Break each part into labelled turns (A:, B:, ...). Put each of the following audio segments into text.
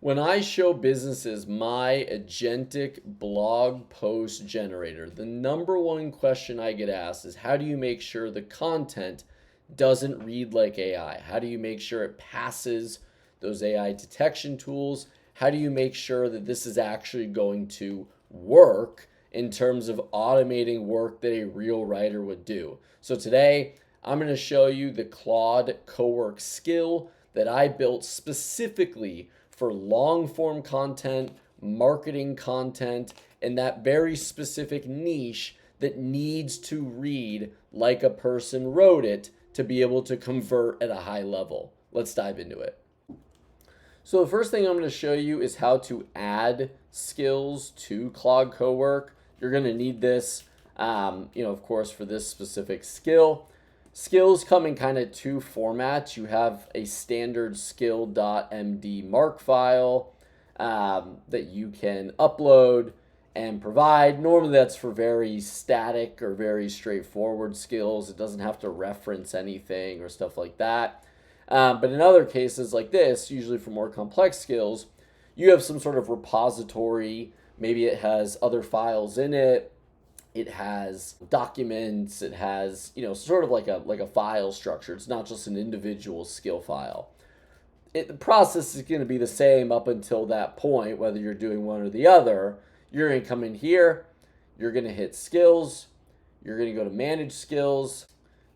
A: When I show businesses my agentic blog post generator, the number one question I get asked is how do you make sure the content doesn't read like AI? How do you make sure it passes those AI detection tools? How do you make sure that this is actually going to work in terms of automating work that a real writer would do? So today, I'm going to show you the Claude Cowork skill that I built specifically for long form content, marketing content, and that very specific niche that needs to read like a person wrote it to be able to convert at a high level. Let's dive into it. So the first thing I'm going to show you is how to add skills to Claude Cowork. You're going to need this, of course, for this specific skill. Skills come in kind of two formats. You have a standard skill.md mark file that you can upload and provide. Normally that's for very static or very straightforward skills. It doesn't have to reference anything or stuff like that. But in other cases like this, usually for more complex skills, you have some sort of repository. Maybe it has other files in it. It has documents. It has, sort of like a file structure. It's not just an individual skill file. The process is going to be the same up until that point, whether you're doing one or the other. You're going to come in here. You're going to hit skills. You're going to go to manage skills.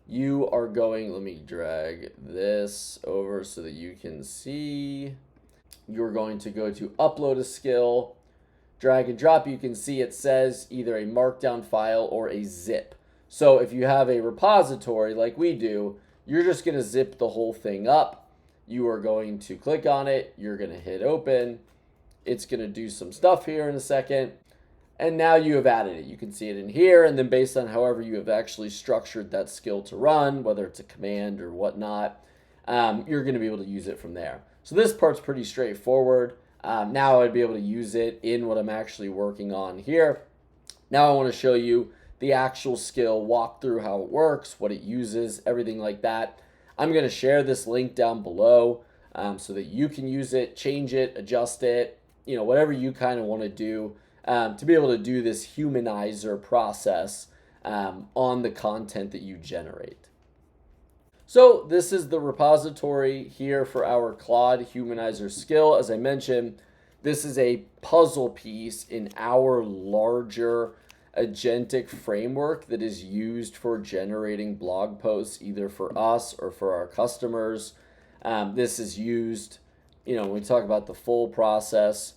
A: You are going, let me drag this over so that you can see. You're going to go to upload a skill. Drag and drop, you can see it says either a markdown file or a zip. So if you have a repository like we do, you're just going to zip the whole thing up. You are going to click on it. You're going to hit open. It's going to do some stuff here in a second. And now you have added it. You can see it in here. And then based on however you have actually structured that skill to run, whether it's a command or whatnot, you're going to be able to use it from there. So this part's pretty straightforward. Now I'd be able to use it in what I'm actually working on here. Now I want to show you the actual skill, walk through how it works, what it uses, everything like that. I'm going to share this link down below so that you can use it, change it, adjust it, whatever you kind of want to do to be able to do this humanizer process on the content that you generate. So this is the repository here for our Claude Humanizer skill. As I mentioned, this is a puzzle piece in our larger agentic framework that is used for generating blog posts, either for us or for our customers. This is used, when we talk about the full process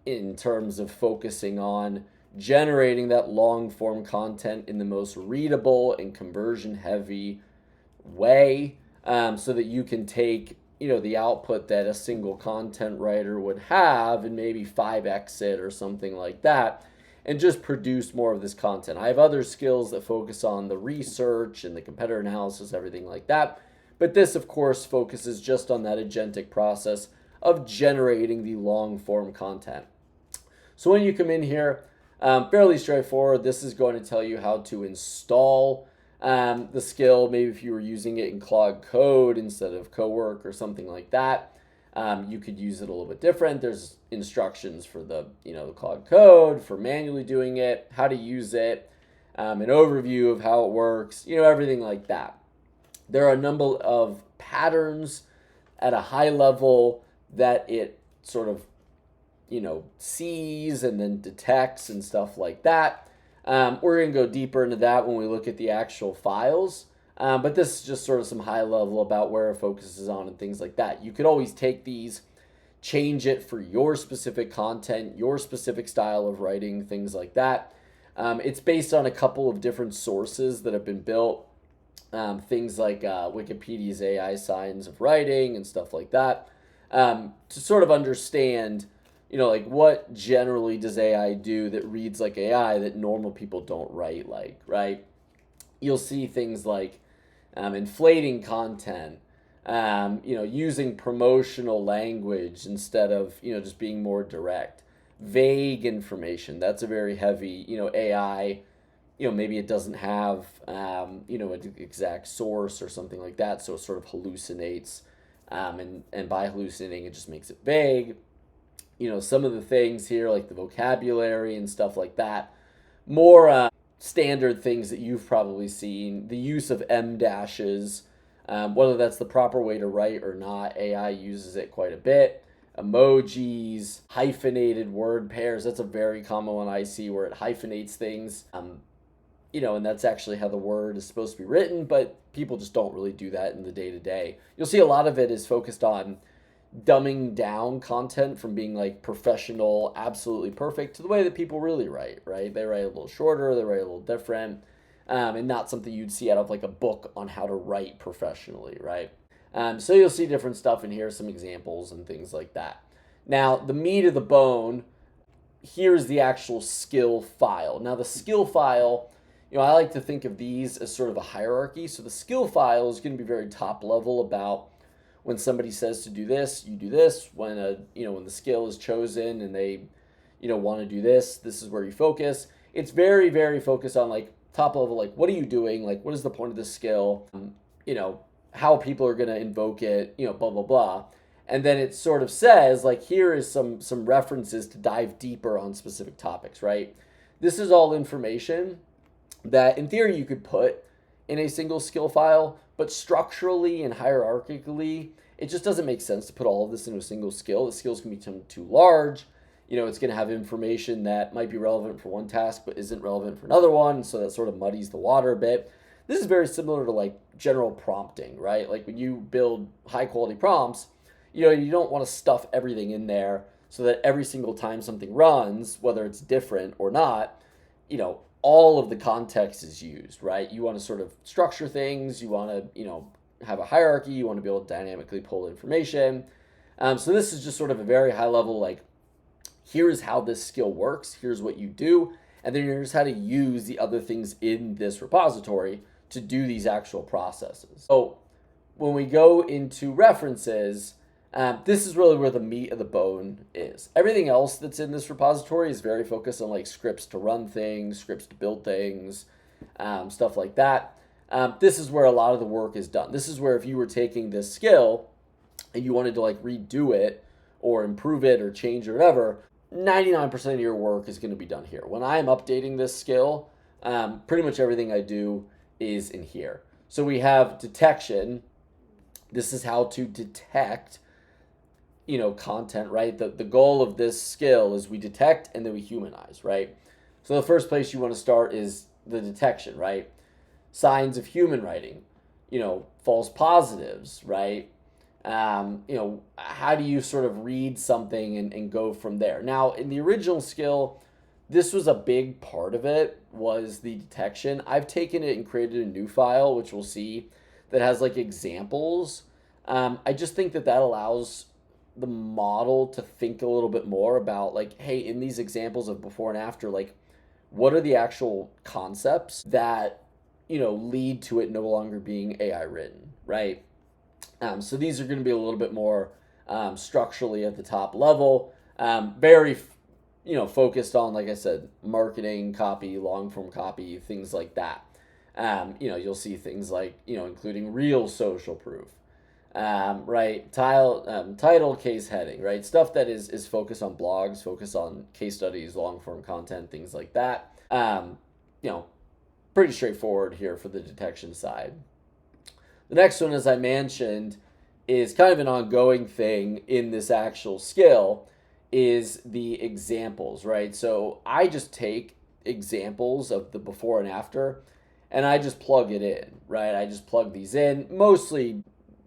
A: in terms of focusing on generating that long form content in the most readable and conversion heavy way, so that you can take the output that a single content writer would have and maybe 5x it or something like that and just produce more of this content. I have other skills that focus on the research and the competitor analysis, everything like that, but this of course focuses just on that agentic process of generating the long form content. So when you come in here, fairly straightforward. This is going to tell you how to install the skill. Maybe if you were using it in Claude Code instead of Cowork or something like that, you could use it a little bit different. There's instructions for the Claude Code, for manually doing it, how to use it, an overview of how it works, everything like that. There are a number of patterns at a high level that it sort of sees and then detects and stuff like that. We're going to go deeper into that when we look at the actual files. But this is just sort of some high level about where it focuses on and things like that. You could always take these, change it for your specific content, your specific style of writing, things like that. It's based on a couple of different sources that have been built. Things like Wikipedia's AI Signs of Writing and stuff like that. To sort of understand what generally does AI do that reads like AI that normal people don't write like, right? You'll see things like inflating content, using promotional language instead of, just being more direct. Vague information, that's a very heavy, AI, maybe it doesn't have, an exact source or something like that, so it sort of hallucinates, and by hallucinating, it just makes it vague. some of the things here, like the vocabulary and stuff like that, more standard things that you've probably seen. The use of em dashes, whether that's the proper way to write or not, AI uses it quite a bit. Emojis, hyphenated word pairs. That's a very common one I see, where it hyphenates things. And that's actually how the word is supposed to be written, but people just don't really do that in the day to day. You'll see a lot of it is focused on dumbing down content from being like professional, absolutely perfect, to the way that people really write, right? They write a little shorter, they write a little different, and not something you'd see out of like a book on how to write professionally, right? So you'll see different stuff in here, some examples and things like that. Now, the meat of the bone, here's the actual skill file. Now, the skill file, I like to think of these as sort of a hierarchy. So the skill file is going to be very top level about when somebody says to do this, you do this. When when the skill is chosen and they, want to do this, this is where you focus. It's very, very focused on like top level, like what are you doing? Like what is the point of this skill? How people are going to invoke it, blah, blah, blah. And then it sort of says like, here is some references to dive deeper on specific topics, right? This is all information that in theory you could put in a single skill file, but structurally and hierarchically, it just doesn't make sense to put all of this into a single skill. The skills can become too large. It's going to have information that might be relevant for one task, but isn't relevant for another one. So that sort of muddies the water a bit. This is very similar to like general prompting, right? Like when you build high quality prompts, you don't want to stuff everything in there so that every single time something runs, whether it's different or not, all of the context is used, right? You want to sort of structure things. You want to, have a hierarchy. You want to be able to dynamically pull information. So this is just sort of a very high level, like, here's how this skill works. Here's what you do. And then here's how to use the other things in this repository to do these actual processes. So when we go into references, this is really where the meat of the bone is. Everything else that's in this repository is very focused on like scripts to run things, scripts to build things, stuff like that. This is where a lot of the work is done. This is where if you were taking this skill and you wanted to like redo it or improve it or change or whatever, 99% of your work is going to be done here. When I'm updating this skill, pretty much everything I do is in here. So we have detection. This is how to detect content, right? The goal of this skill is we detect and then we humanize, right? So the first place you want to start is the detection, right? Signs of human writing, false positives, right? How do you sort of read something and go from there? Now, in the original skill, this was a big part of it, was the detection. I've taken it and created a new file, which we'll see, that has like examples. I just think that allows the model to think a little bit more about like, hey, in these examples of before and after, like what are the actual concepts that, lead to it no longer being AI written, right? So these are going to be a little bit more structurally at the top level, very, focused on, like I said, marketing, copy, long form copy, things like that. You'll see things like, including real social proof. Right, title, case heading, right? Stuff that is focused on blogs, focused on case studies, long form content, things like that. Pretty straightforward here for the detection side. The next one, as I mentioned, is kind of an ongoing thing in this actual skill, is the examples, right? So I just take examples of the before and after, and I just plug it in, right? I just plug these in, mostly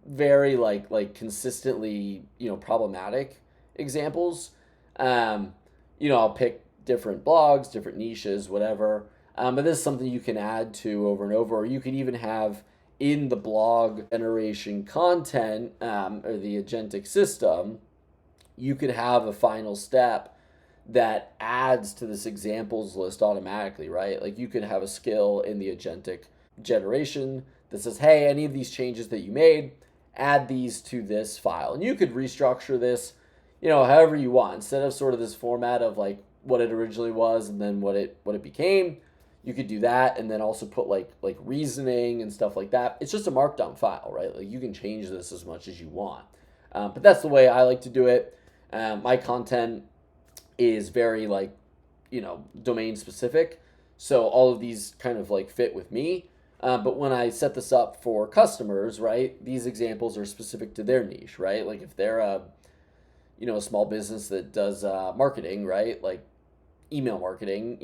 A: very like consistently problematic examples. I'll pick different blogs, different niches, whatever, but this is something you can add to over and over, or you can even have in the blog generation content, or the agentic system. You could have a final step that adds to this examples list automatically, right? Like you could have a skill in the agentic generation that says, hey, any of these changes that you made, add these to this file. And you could restructure this, however you want. Instead of sort of this format of like what it originally was and then what it became, you could do that and then also put like reasoning and stuff like that. It's just a markdown file, right? Like you can change this as much as you want. But that's the way I like to do it. My content is very like, domain specific. So all of these kind of like fit with me. But when I set this up for customers, right, these examples are specific to their niche, right? Like if they're a small business that does marketing, right, like email marketing,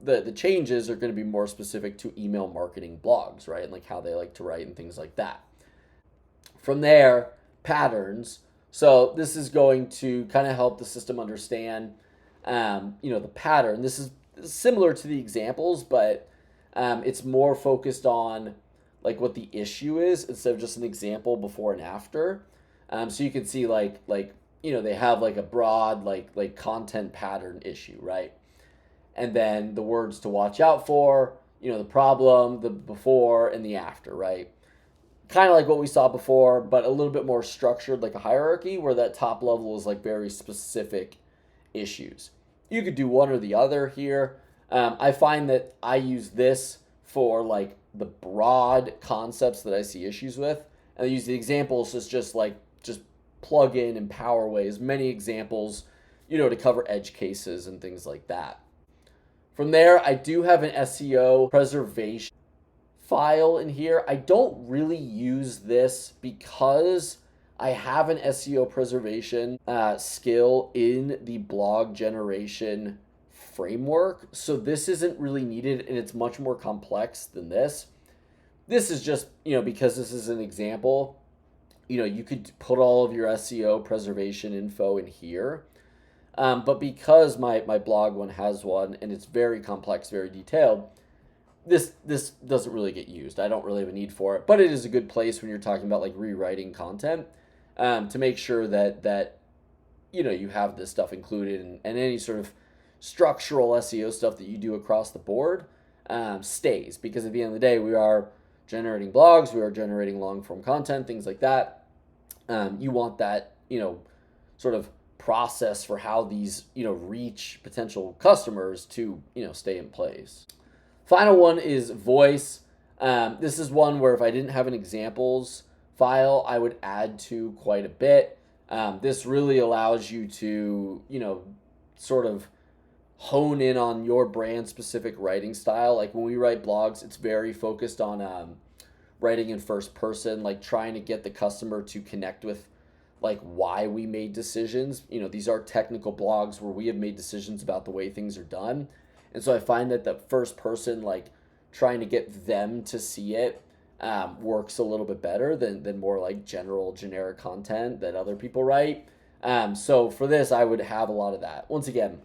A: the changes are going to be more specific to email marketing blogs, right, and like how they like to write and things like that. From there, patterns. So this is going to kind of help the system understand, the pattern. This is similar to the examples, but it's more focused on like what the issue is instead of just an example before and after. So you can see they have like a broad like content pattern issue, right? And then the words to watch out for, the problem, the before, and the after, right? Kind of like what we saw before, but a little bit more structured, like a hierarchy, where that top level is like very specific issues. You could do one or the other here. I find that I use this for like the broad concepts that I see issues with, and I use the examples as just plug in and power away as many examples, to cover edge cases and things like that. From there, I do have an SEO preservation file in here. I don't really use this because I have an SEO preservation skill in the blog generation framework. So this isn't really needed, and it's much more complex than this. This is just, because this is an example, you could put all of your SEO preservation info in here. But because my blog one has one and it's very complex, very detailed, this doesn't really get used. I don't really have a need for it, but it is a good place when you're talking about like rewriting content, to make sure that you have this stuff included, and any sort of structural SEO stuff that you do across the board stays, because at the end of the day, we are generating blogs, we are generating long form content, things like that. You want that sort of process for how these reach potential customers to stay in place. Final one is voice. This is one where if I didn't have an examples file, I would add to quite a bit. This really allows you to, sort of hone in on your brand specific writing style. Like when we write blogs, it's very focused on writing in first person, like trying to get the customer to connect with like why we made decisions. These are technical blogs where we have made decisions about the way things are done. And so I find that the first person, like trying to get them to see it, works a little bit better than more like generic content that other people write. So for this, I would have a lot of that. Once again,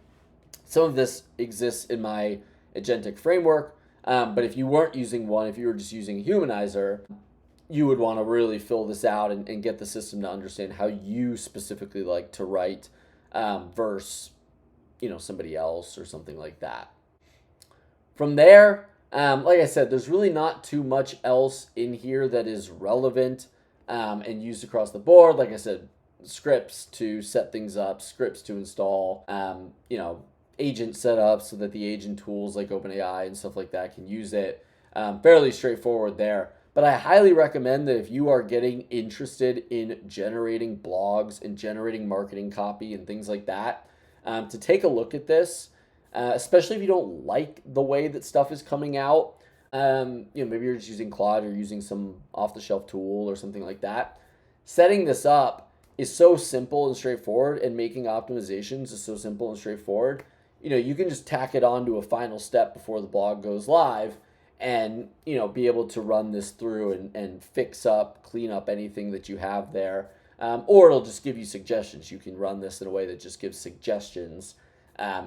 A: some of this exists in my agentic framework, but if you weren't using one, if you were just using a humanizer, you would want to really fill this out and get the system to understand how you specifically like to write, versus somebody else or something like that. From there, like I said, there's really not too much else in here that is relevant and used across the board. Like I said, scripts to set things up, scripts to install, agent setup so that the agent tools like OpenAI and stuff like that can use it. Fairly straightforward there. But I highly recommend that if you are getting interested in generating blogs and generating marketing copy and things like that, to take a look at this. Especially if you don't like the way that stuff is coming out. Maybe you're just using Claude or using some off-the-shelf tool or something like that. Setting this up is so simple and straightforward, and making optimizations is so simple and straightforward. You can just tack it on to a final step before the blog goes live, and be able to run this through and fix up, clean up anything that you have there. Or it'll just give you suggestions. You can run this in a way that just gives suggestions,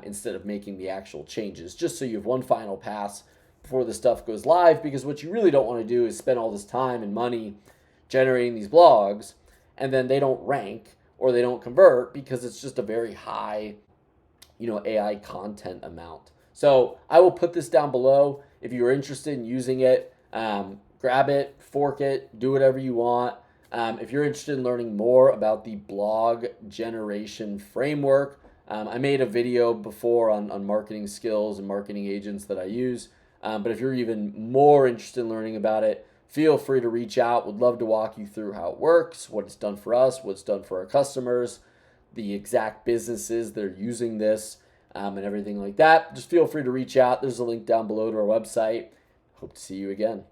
A: instead of making the actual changes, just so you have one final pass before the stuff goes live. Because what you really don't want to do is spend all this time and money generating these blogs, and then they don't rank or they don't convert because it's just a very high, AI content amount. So I will put this down below. If you're interested in using it, grab it, fork it, do whatever you want. If you're interested in learning more about the blog generation framework, I made a video before on marketing skills and marketing agents that I use. But if you're even more interested in learning about it, feel free to reach out. Would love to walk you through how it works, what it's done for us, what it's done for our customers. the exact businesses that are using this, and everything like that, just feel free to reach out. There's a link down below to our website. Hope to see you again.